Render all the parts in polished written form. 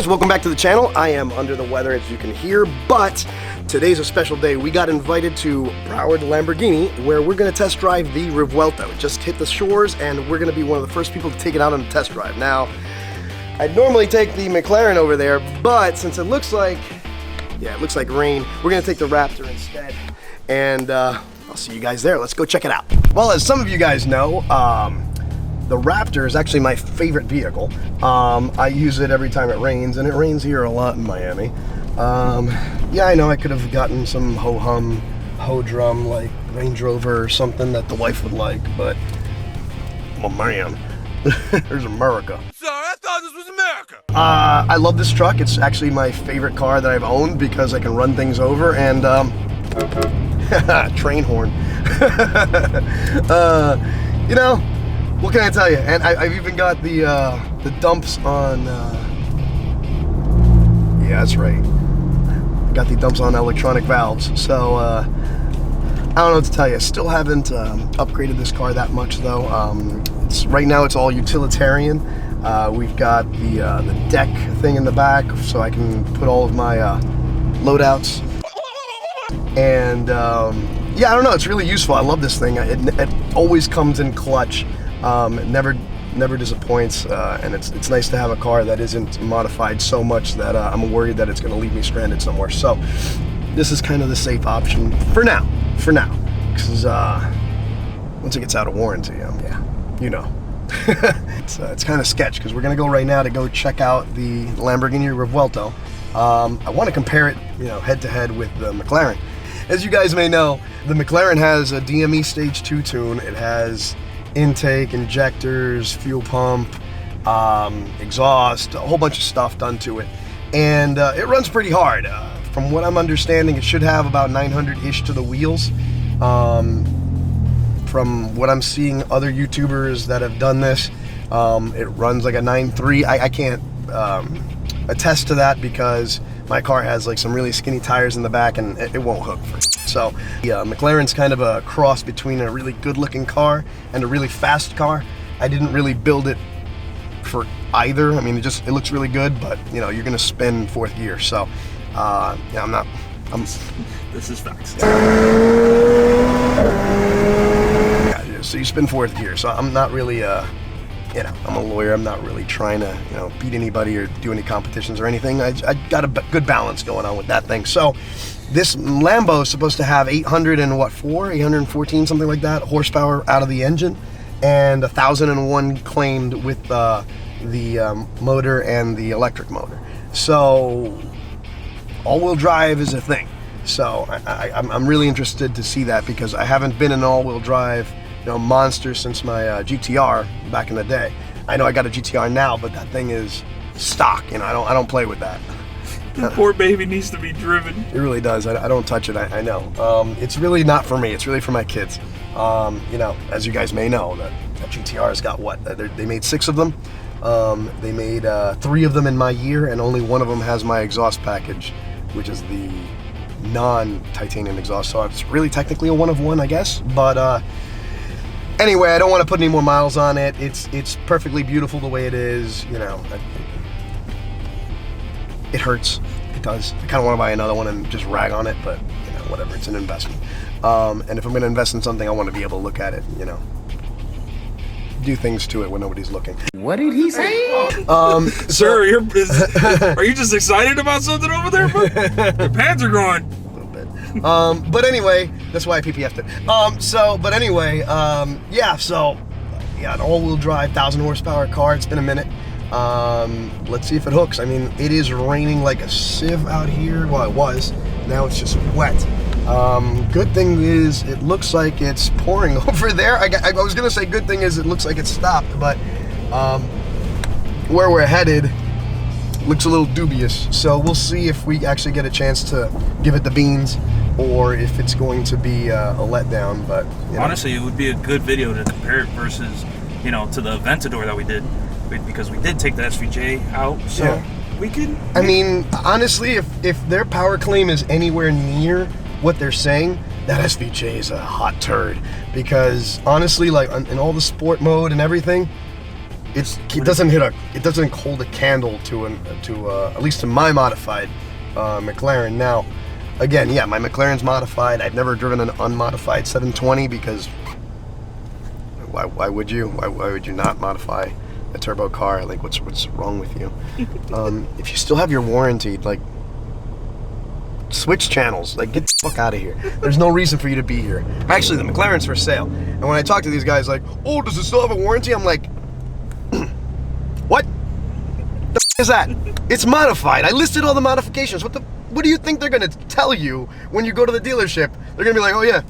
guys, welcome back to the channel. I am under the weather as you can hear, but today's a special day. We got invited to Broward Lamborghini where we're going to test drive the Revuelto. It just hit the shores and we're going to be one of the first people to take it out on a test drive. Now, I'd normally take the McLaren over there, but since it looks like rain, we're going to take the Raptor instead. And I'll see you guys there. Let's go check it out. Well, as some of you guys know, the Raptor is actually my favorite vehicle. I use it every time it rains, and it rains here a lot in Miami. Yeah, I know I could have gotten some ho-hum, ho-drum, like Range Rover or something that the wife would like, but, well, man, there's America. Sorry, I thought this was America. I love this truck. It's actually my favorite car that I've owned because I can run things over, and, train horn. You know, what can I tell you? And I've even got the dumps on, yeah, that's right. Got the dumps on electronic valves. So, I don't know what to tell you. Still haven't upgraded this car that much though. Right now it's all utilitarian. We've got the deck thing in the back so I can put all of my loadouts. And yeah, I don't know, it's really useful. I love this thing. It always comes in clutch. It never disappoints, and it's nice to have a car that isn't modified so much that I'm worried that it's going to leave me stranded somewhere. So this is kind of the safe option for now, because once it gets out of warranty, yeah, you know. It's kind of sketch because we're going to go right now to go check out the Lamborghini Revuelto. I want to compare it, you know, head to head with the McLaren. As you guys may know, the McLaren has a DME Stage 2 tune. It has intake, injectors, fuel pump, exhaust, a whole bunch of stuff done to it. And it runs pretty hard. From what I'm understanding, it should have about 900-ish to the wheels. From what I'm seeing other YouTubers that have done this, it runs like a 9.3. I can't attest to that because my car has like some really skinny tires in the back and it won't hook for it. So yeah, McLaren's kind of a cross between a really good looking car and a really fast car. I didn't really build it for either. I mean, it looks really good, but you know, you're gonna spin fourth gear. So yeah, This is facts. Yeah, so you spin fourth gear. So I'm not really you know, I'm a lawyer. I'm not really trying to, you know, beat anybody or do any competitions or anything. I got a good balance going on with that thing. So this Lambo is supposed to have 814, something like that, horsepower out of the engine, and 1,001 claimed with the motor and the electric motor. So all-wheel drive is a thing. So I'm really interested to see that because I haven't been an all-wheel drive, you know, monster since my GTR back in the day. I know I got a GTR now, but that thing is stock, you know, I don't play with that. The poor baby needs to be driven. It really does. I don't touch it, I know. It's really not for me, it's really for my kids. You know, as you guys may know, that GTR's got what? They made 6 of them. They made 3 of them in my year, and only one of them has my exhaust package, which is the non-titanium exhaust. So it's really technically a 1 of 1, I guess. But anyway, I don't want to put any more miles on it. It's perfectly beautiful the way it is. You know, it hurts. It does. I kind of want to buy another one and just rag on it, but you know, whatever. It's an investment. And if I'm going to invest in something, I want to be able to look at it. You know, do things to it when nobody's looking. What did he say? Sir, are you just excited about something over there? Your pants are growing. But anyway, that's why I PPF'd it. But anyway, yeah, so, yeah, an all-wheel drive, 1,000 horsepower car. It's been a minute. Let's see if it hooks. I mean, it is raining like a sieve out here. Well, it was. Now it's just wet. Good thing is, it looks like it's pouring over there. I was gonna say good thing is it looks like it's stopped, but where we're headed looks a little dubious. So we'll see if we actually get a chance to give it the beans, or if it's going to be a letdown. But you know. Honestly, it would be a good video to compare it versus, you know, to the Aventador that we did, because we did take the SVJ out. So yeah. We could. I mean, honestly, if their power claim is anywhere near what they're saying, that SVJ is a hot turd. Because honestly, like in all the sport mode and everything, It doesn't hold a candle to at least to my modified McLaren. Now, again, yeah, my McLaren's modified. I've never driven an unmodified 720 because why would you? Why would you not modify a turbo car? Like, what's wrong with you? If you still have your warranty, like, switch channels. Like, get the fuck out of here. There's no reason for you to be here. Actually, the McLaren's for sale. And when I talk to these guys, like, oh, does it still have a warranty? I'm like, what? The f is that? It's modified. I listed all the modifications. What do you think they're gonna tell you when you go to the dealership? They're gonna be like, oh yeah,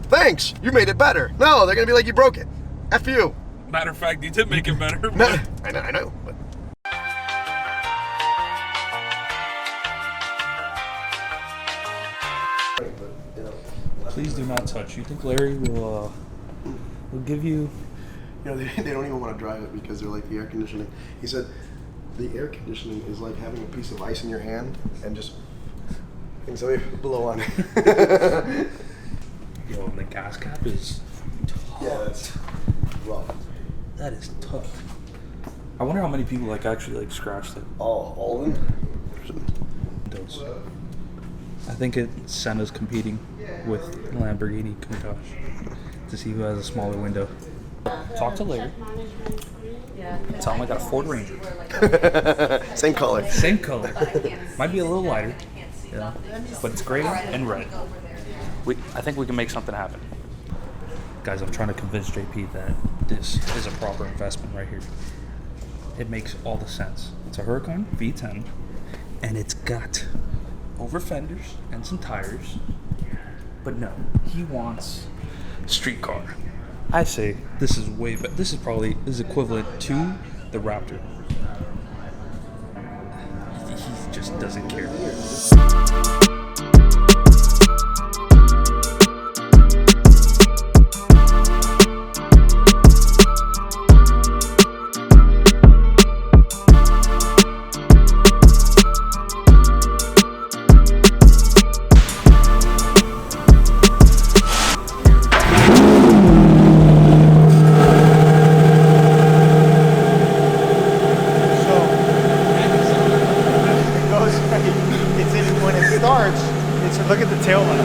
thanks, you made it better. No, they're gonna be like, you broke it. F you. Matter of fact, you did make it better. I know. But Please do not touch. You think Larry will give you? You know, they don't even want to drive it because they're like the air conditioning. He said the air conditioning is like having a piece of ice in your hand and just somebody blow on it. Yo, the gas cap is tough. Yeah, that's rough. That is tough. I wonder how many people like actually like scratched it. Oh, all of them? Those. I think Senna's competing with Lamborghini Countach to see who has a smaller window. Talk to Larry. Tell him I got a Ford Ranger. Same color. Same color. Might be a little lighter, yeah, but it's gray and red. I think we can make something happen. Guys, I'm trying to convince JP that this is a proper investment right here. It makes all the sense. It's a Huracan V10, and it's got over fenders and some tires. But no, he wants street car. I say this is way better. This is equivalent to the Raptor. He just doesn't care. Look at the tail light.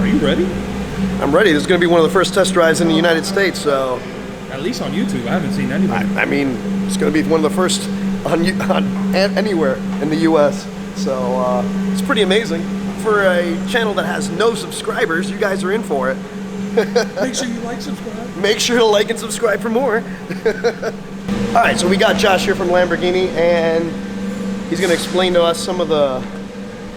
Are you ready? I'm ready. This is going to be one of the first test drives in the United States, so... At least on YouTube, I haven't seen anybody. I mean, it's going to be one of the first on anywhere in the U.S., so it's pretty amazing. For a channel that has no subscribers, you guys are in for it. Make sure you like, subscribe. Make sure to like and subscribe for more. All right, so we got Josh here from Lamborghini, and he's going to explain to us some of the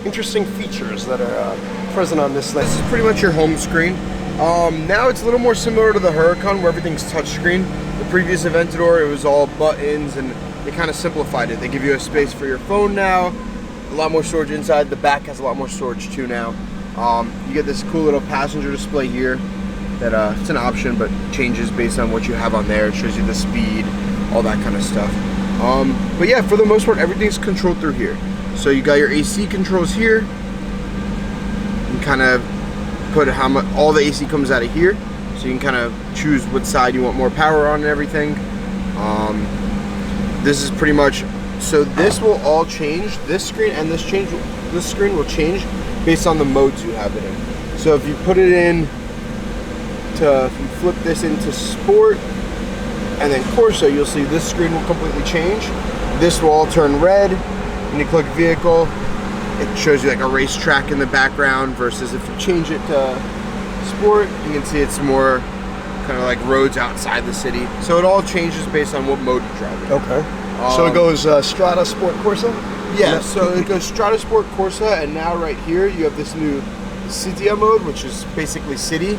interesting features that are present on this thing. This is pretty much your home screen. Now it's a little more similar to the Huracan where everything's touchscreen. The previous Aventador, it was all buttons, and they kind of simplified it. They give you a space for your phone now, a lot more storage inside. The back has a lot more storage too now. You get this cool little passenger display here that it's an option but changes based on what you have on there. It shows you the speed, all that kind of stuff. But yeah, for the most part, everything's controlled through here. So you got your AC controls here. You kind of put how much, all the AC comes out of here, so you can kind of choose what side you want more power on and everything. This is pretty much, so this will all change. This screen and this screen will change based on the modes you have it in. So if you put it in to, if you flip this into sport and then Corsa, you'll see this screen will completely change. This will all turn red. When you click vehicle, it shows you like a racetrack in the background, versus if you change it to sport, you can see it's more kind of like roads outside the city. So it all changes based on what mode you're driving. Okay. So it goes Strada, Sport, Corsa? Yeah, so it goes Strada, Sport, Corsa, and now right here you have this new Citia mode, which is basically city,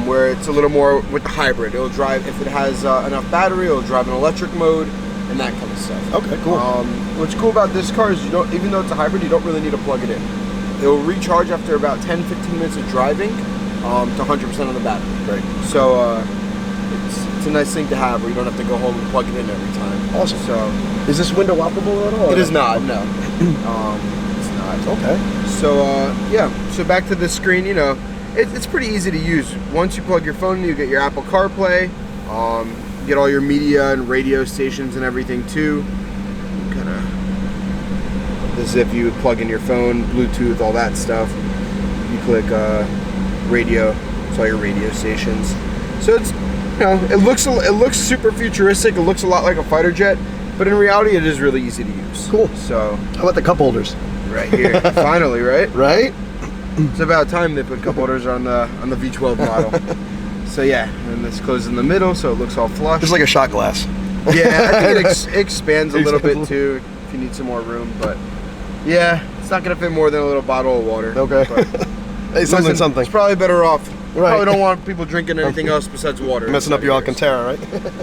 where it's a little more with the hybrid. It'll drive, if it has enough battery, it'll drive an electric mode. and that kind of stuff. Okay, cool. What's cool about this car is you don't, even though it's a hybrid, you don't really need to plug it in. It will recharge after about 10-15 minutes of driving to 100% on the battery. Great. So it's a nice thing to have where you don't have to go home and plug it in every time. Awesome. So is this window operable at all? it is not. No. It's not. Okay. So yeah. So back to the screen. You know, it's pretty easy to use. Once you plug your phone in, you get your Apple CarPlay. You get all your media and radio stations and everything too. Kind of. This is if you plug in your phone, Bluetooth, all that stuff. You click radio. It's all your radio stations. So it's, you know, it looks super futuristic. It looks a lot like a fighter jet, but in reality, it is really easy to use. Cool. So how about the cup holders? Right here, finally, right? Right. It's about time they put cup holders on the V12 model. So yeah, and this closes in the middle, so it looks all flush. Just like a shot glass. Yeah, I think it expands a little bit too if you need some more room, but yeah, it's not gonna fit more than a little bottle of water. Okay. Hey, something. It's probably better off. Right. Probably don't want people drinking anything else besides water. Messing up your Alcantara, right?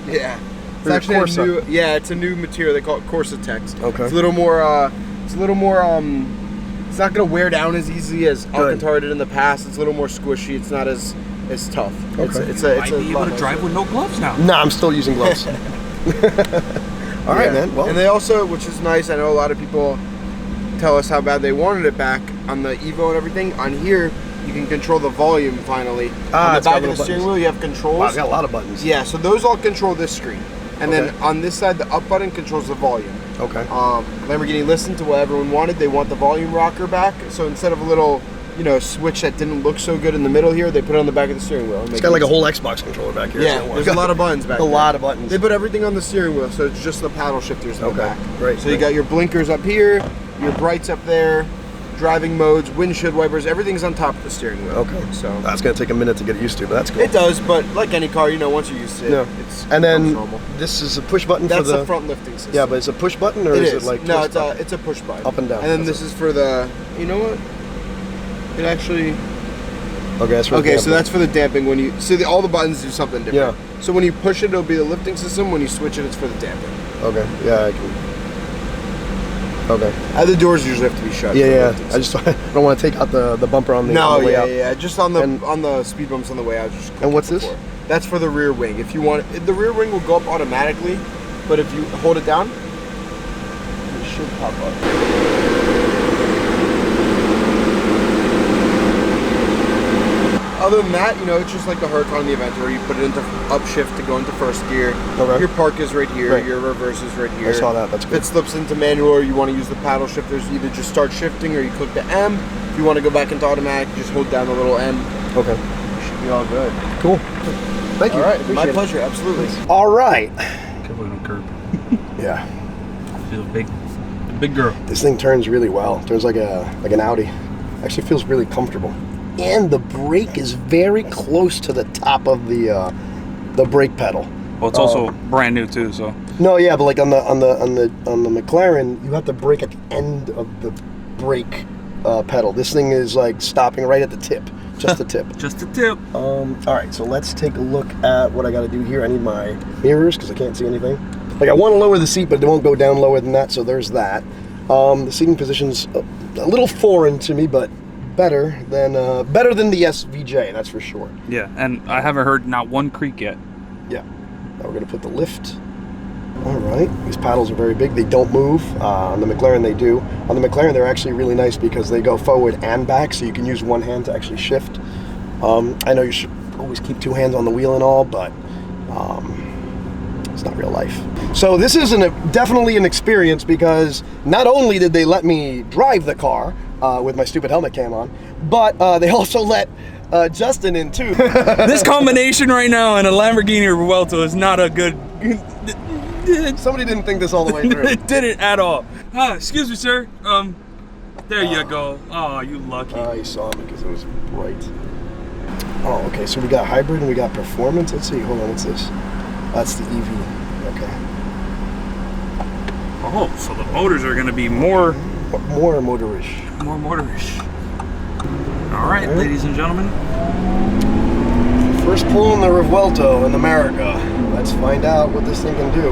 Yeah. It's Or actually Corsa. a new. Yeah, it's a new material. They call it Corsa Text. Okay. It's a little more. It's not gonna wear down as easily as Alcantara did in the past. It's a little more squishy. It's not as tough. Okay. It's Might be able to drive with no gloves now. Nah, I'm still using gloves. All right, man. Well, and they also, which is nice, I know a lot of people tell us how bad they wanted it back on the Evo and everything. On here, you can control the volume finally. On the it's got back of the little steering buttons. wheel, you have controls. wow, it's got a lot of buttons. Yeah, so those all control this screen. And then on this side, the up button controls the volume. Okay. Lamborghini listened to what everyone wanted. They want the volume rocker back. So instead of a little, you know, switch that didn't look so good in the middle here, they put it on the back of the steering wheel. It's got like a whole Xbox controller back here. Yeah, so there's a lot of buttons back A there. lot of buttons. They put everything on the steering wheel, so it's just the paddle shifters in the Okay, back. great, So you great. got your blinkers up here, your brights up there, driving modes, windshield wipers, everything's on top of the steering wheel. Okay. So That's gonna take a minute to get used to, but that's cool. it does, but like any car, you know, once you're used to it, Yeah. it's And then normal. this is a push button That's for the front lifting system. Yeah, but it's a push button or It is is. it like no, twist up? it's a push button. Up and down. And then That's this is for the, you know what? It actually. Okay, that's for Okay, the so that's for the damping. When you all the buttons do something different. Yeah. So when you push it, it'll be the lifting system. When you switch it, it's for the damping. Okay. Yeah, I can. Okay. The doors usually have to be shut. Yeah, for the yeah. lifting I just I don't want to take out the bumper on the No, on the way yeah, out. yeah. Just on the And- speed bumps on the way out. Just click And what's it this? before. That's for the rear wing. If you want, the rear wing will go up automatically, but if you hold it down, it should pop up. Other than that, you know, it's just like the Huracan in the event where you put it into upshift to go into first gear. Okay. Your park is right here. Right. Your reverse is right here. I saw that. That's If good. it slips into manual or you want to use the paddle shifters, either just start shifting or you click the M. If you want to go back into automatic, you just hold down the little M. Okay. You should be all good. Cool. Thank you. All right, my Appreciate it. pleasure. Absolutely. All right. Careful on the curb. Yeah. She's a big girl. This thing turns really well. Turns like an Audi. Actually feels really comfortable. And the brake is very close to the top of the brake pedal. Well, it's also brand new too, so. No, yeah, but like on the McLaren, you have to brake at the end of the brake pedal. This thing is like stopping right at the tip, just the tip. Just a tip. All right, so let's take a look at what I got to do here. I need my mirrors because I can't see anything. Like I want to lower the seat, but it won't go down lower than that. So there's that. The seating position's a little foreign to me, but better than the SVJ, that's for sure. Yeah, and I haven't heard not one creak yet. Yeah. Now we're gonna put the lift. All right. These paddles are very big. They don't move. On the McLaren, they do. On the McLaren, they're actually really nice because they go forward and back, so you can use one hand to actually shift. I know you should always keep two hands on the wheel and all, but it's not real life. So this is definitely an experience because not only did they let me drive the car with my stupid helmet cam on, but they also let Justin in too. This combination right now in a Lamborghini Revuelto is not a good. Somebody didn't think this all the way through. It didn't at all. Excuse me, sir. There you go. Oh, you lucky. You saw me because it was bright. Oh, okay. So we got hybrid and we got performance. Let's see. Hold on. What's this? That's the EV. Okay. Oh, so the motors are gonna be more More motorish. motorish. All right, ladies and gentlemen. First pull in the Revuelto in America. Let's find out what this thing can do.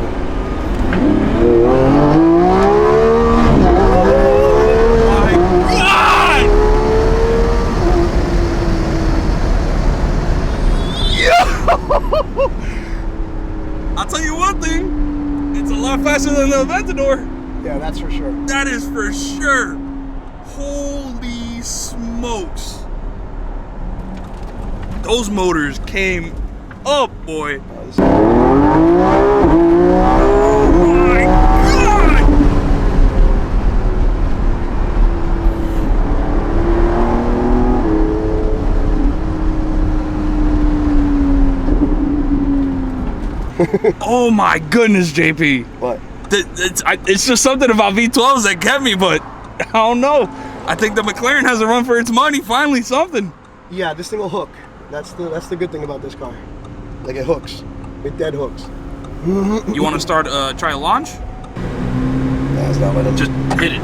I'll tell you one thing, it's a lot faster than the Aventador. Yeah, that's for sure. That is for sure. Holy smokes. Those motors came up, boy. Oh my God! Oh my goodness, JP. What? It's just something about V12s that kept me, but I don't know. I think the McLaren has a run for its money. Finally, something. Yeah, this thing will hook. That's the good thing about this car. Like, it hooks. It dead hooks. You want to start try a launch? That's not what I'm Just hit it.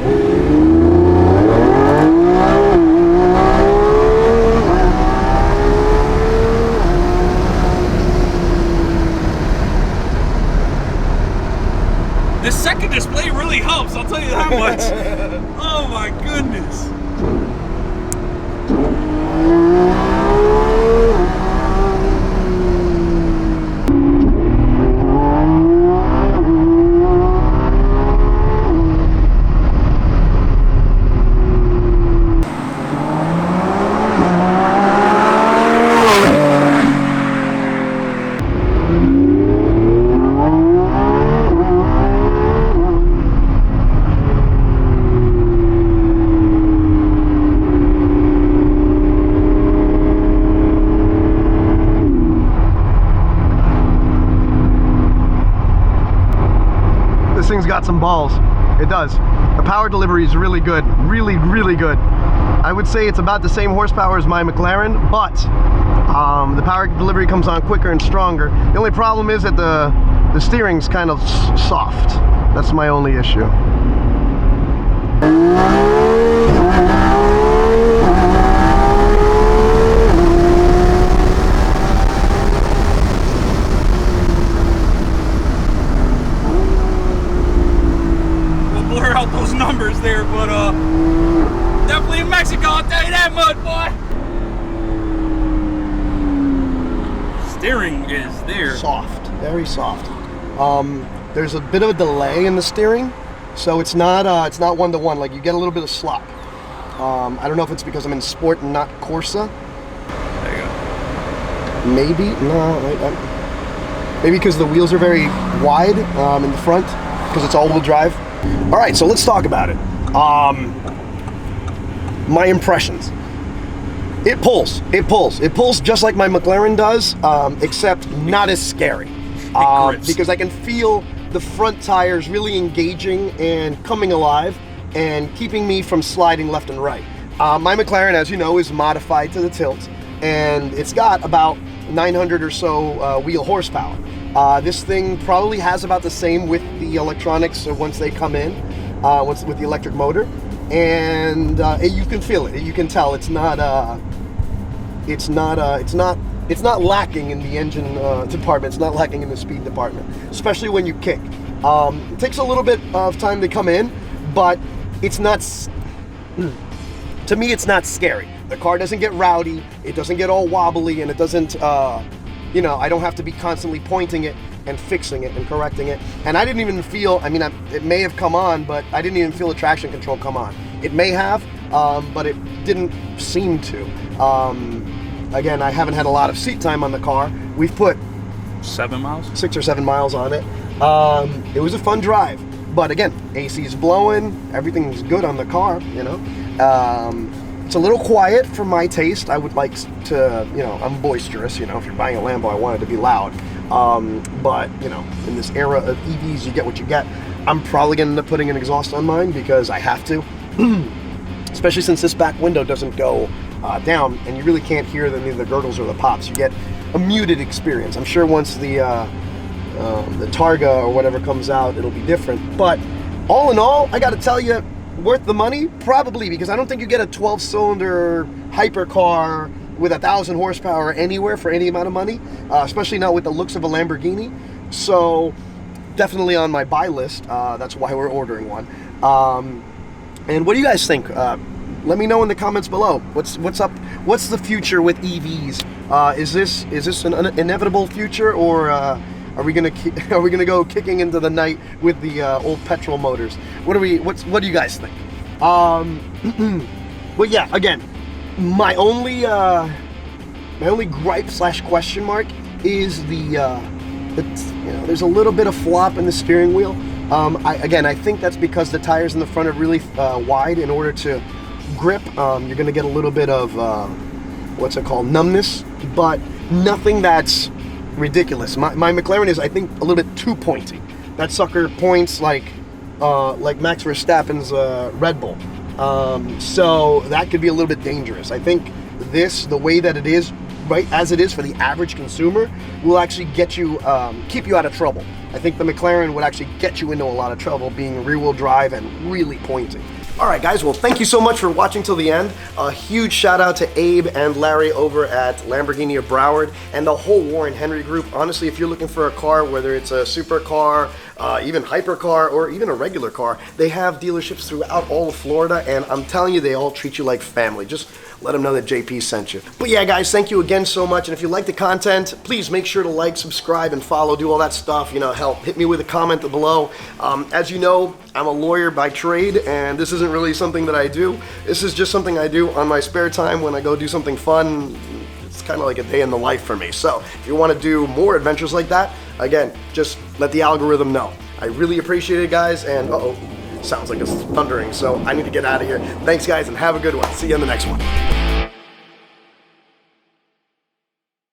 The second display really helps, I'll tell you that much. Oh my goodness. This thing's got some balls. It does. The power delivery is really good. Really, really good. I would say it's about the same horsepower as my McLaren, but the power delivery comes on quicker and stronger. The only problem is that the steering's kind of soft. That's my only issue. Blur out those numbers there, but definitely in Mexico, I'll tell you that much, boy. Steering is there. Soft, very soft. There's a bit of a delay in the steering, so it's not one-to-one. Like, you get a little bit of slop. I don't know if it's because I'm in sport and not Corsa. There you go. Maybe, no, maybe because the wheels are very wide in the front, because it's all-wheel drive. All right, so let's talk about it. My impressions. It pulls just like my McLaren does, except not as scary. Because I can feel the front tires really engaging and coming alive and keeping me from sliding left and right. My McLaren, as you know, is modified to the tilt, and it's got about 900 or so wheel horsepower. This thing probably has about the same with the electronics once they come in, with the electric motor, and you can feel it. You can tell it's not lacking in the engine department. It's not lacking in the speed department, especially when you kick. It takes a little bit of time to come in, but it's not. To me, it's not scary. The car doesn't get rowdy. It doesn't get all wobbly, and it doesn't. You know, I don't have to be constantly pointing it and fixing it and correcting it. And I didn't even feel, I mean, it may have come on, but I didn't even feel the traction control come on. It may have, but it didn't seem to. Again, I haven't had a lot of seat time on the car. We've put 7 miles? 6 or 7 miles on it. It was a fun drive. But again, AC's blowing, everything's good on the car, you know. It's a little quiet for my taste. I would like to, you know, I'm boisterous, you know, if you're buying a Lambo, I want it to be loud. But, you know, in this era of EVs, you get what you get. I'm probably going to end up putting an exhaust on mine because I have to. Especially since this back window doesn't go down, and you really can't hear any of the gurgles or the pops. You get a muted experience. I'm sure once the Targa or whatever comes out, it'll be different. But all in all, I got to tell you, worth the money? Probably, because I don't think you get a 12-cylinder hypercar with 1,000 horsepower anywhere for any amount of money, especially not with the looks of a Lamborghini. So definitely on my buy list. That's why we're ordering one. And what do you guys think? Let me know in the comments below. What's up? What's the future with EVs? Is this an inevitable future, or are we gonna go kicking into the night with the old petrol motors? What do you guys think? But yeah, again, my only gripe / question mark is there's a little bit of flop in the steering wheel. I think that's because the tires in the front are really wide. In order to grip, you're gonna get a little bit of numbness, but nothing that's ridiculous. My McLaren is, I think, a little bit too pointy. That sucker points like Max Verstappen's Red Bull. So that could be a little bit dangerous. I think the way that it is, right as it is for the average consumer, will actually get you, keep you out of trouble. I think the McLaren would actually get you into a lot of trouble, being rear-wheel drive and really pointy. All right, guys, well, thank you so much for watching till the end. A huge shout out to Abe and Larry over at Lamborghini of Broward and the whole Warren Henry group. Honestly, if you're looking for a car, whether it's a supercar, even hypercar, or even a regular car, they have dealerships throughout all of Florida, and I'm telling you, they all treat you like family. Just let them know that JP sent you. But yeah, guys, thank you again so much. And if you like the content, please make sure to like, subscribe, and follow, do all that stuff. You know, help, hit me with a comment below. As you know, I'm a lawyer by trade, and this isn't really something that I do. This is just something I do on my spare time when I go do something fun. It's kind of like a day in the life for me. So if you want to do more adventures like that, again, just let the algorithm know. I really appreciate it, guys, and sounds like it's thundering, so I need to get out of here. Thanks, guys, and have a good one. See you in the next one.